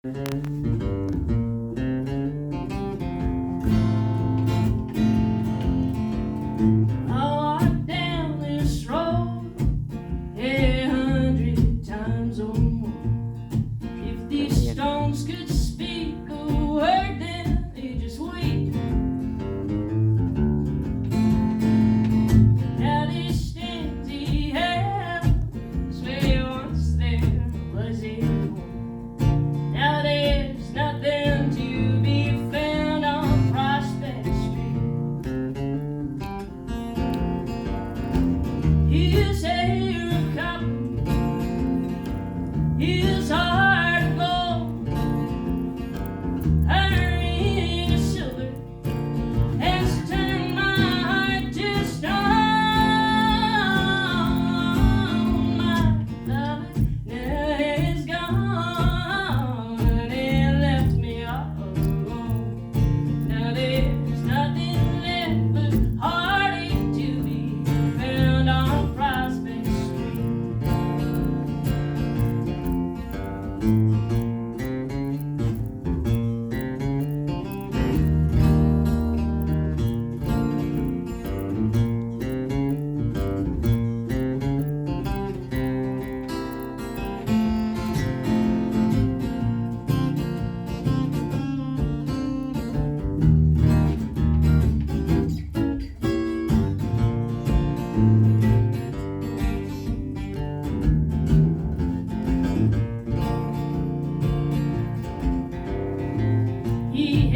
walked down this road 100 times or more. If these stones could speak a word, then they just weep. Now this stands the house where once there was a home. Now there's nothing to be found on Prospect Street. His hair of cotton, his heart of gold, her ring of silver has turned my heart to stone. My lover now is gone and left me all alone. Now there's nothing left but heartache to be found on Prospect Street. He